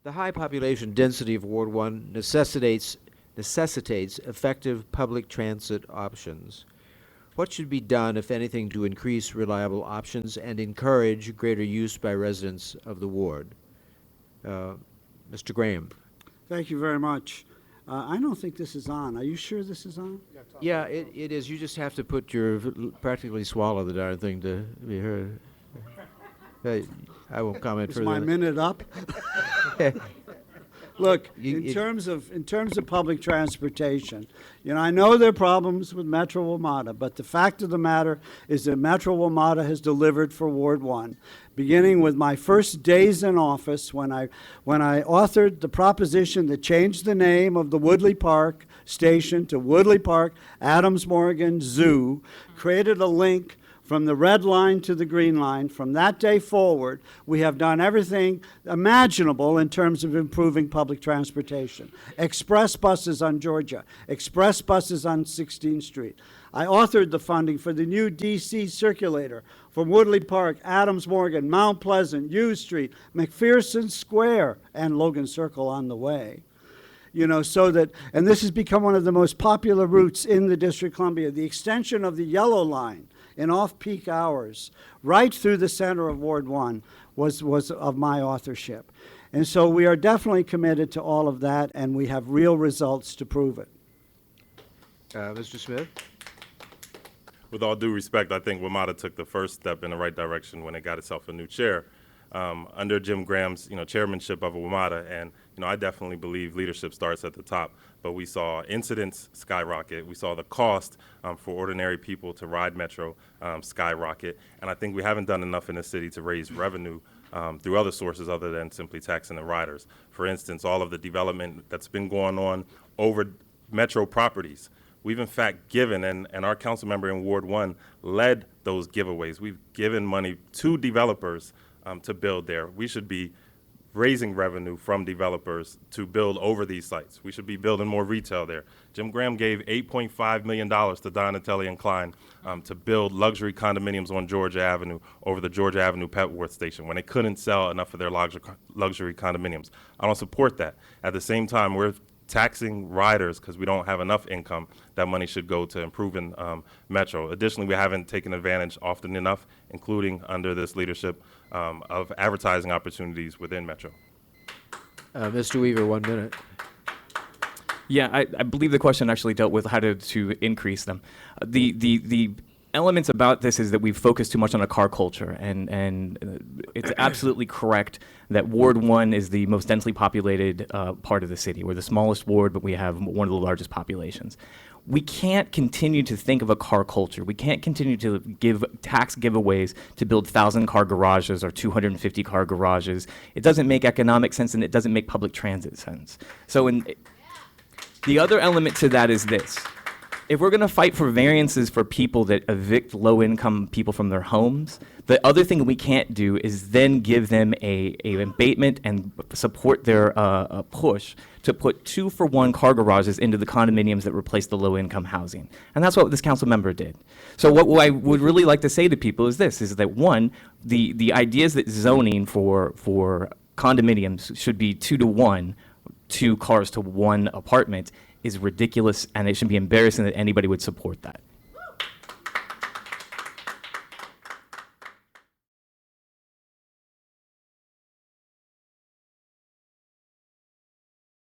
The high population density of Ward 1 necessitates effective public transit options. What should be done, if anything, to increase reliable options and encourage greater use by residents of the ward? Mr. Graham. Thank you very much. I don't think this is on. Are you sure this is on? Yeah, it is. You just have to practically swallow the darn thing to be heard. I won't comment further. Is my minute up? Look, in terms of public transportation, I know there are problems with Metro WMATA, but the fact of the matter is that Metro WMATA has delivered for Ward 1, beginning with my first days in office when I authored the proposition that changed the name of the Woodley Park station to Woodley Park Adams Morgan Zoo, created a link from the red line to the green line. From that day forward, we have done everything imaginable in terms of improving public transportation. Express buses on Georgia, express buses on 16th Street. I authored the funding for the new DC circulator from Woodley Park, Adams Morgan, Mount Pleasant, U Street, McPherson Square, and Logan Circle on the way. So that, and this has become one of the most popular routes in the District of Columbia, the extension of the yellow line in off-peak hours, right through the center of Ward 1, was of my authorship. And so we are definitely committed to all of that, and we have real results to prove it. Mr. Smith? With all due respect, I think WMATA took the first step in the right direction when it got itself a new chair under Jim Graham's chairmanship of WMATA, and I definitely believe leadership starts at the top. But we saw incidents skyrocket. We saw the cost for ordinary people to ride Metro skyrocket, and I think we haven't done enough in the city to raise revenue through other sources other than simply taxing the riders. For instance, all of the development that's been going on over Metro properties. We've in fact given, and our council member in Ward 1 led those giveaways. We've given money to developers to build there. We should be raising revenue from developers to build over these sites. We should be building more retail there. Jim Graham gave $8.5 million to Donatelli and Klein to build luxury condominiums on Georgia Avenue over the Georgia Avenue Petworth station when they couldn't sell enough of their luxury condominiums. I don't support that. At the same time, we're taxing riders because we don't have enough income. That money should go to improving Metro. Additionally, we haven't taken advantage often enough, including under this leadership, of advertising opportunities within Metro. Mr. Weaver, 1 minute. Yeah, I believe the question actually dealt with how to increase them. The elements about this is that we've focused too much on a car culture, and it's absolutely correct that Ward 1 is the most densely populated part of the city. We're the smallest ward, but we have one of the largest populations. We can't continue to think of a car culture. We can't continue to give tax giveaways to build 1,000-car garages or 250-car garages. It doesn't make economic sense, and it doesn't make public transit sense. So the other element to that is this. If we're going to fight for variances for people that evict low-income people from their homes, the other thing we can't do is then give them a abatement and support their push to put 2-for-1 car garages into the condominiums that replace the low-income housing. And that's what this council member did. So what I would really like to say to people is this, is that one, the ideas that zoning for condominiums should be 2-to-1, 2 cars to 1 apartment, is ridiculous, and it should be embarrassing that anybody would support that.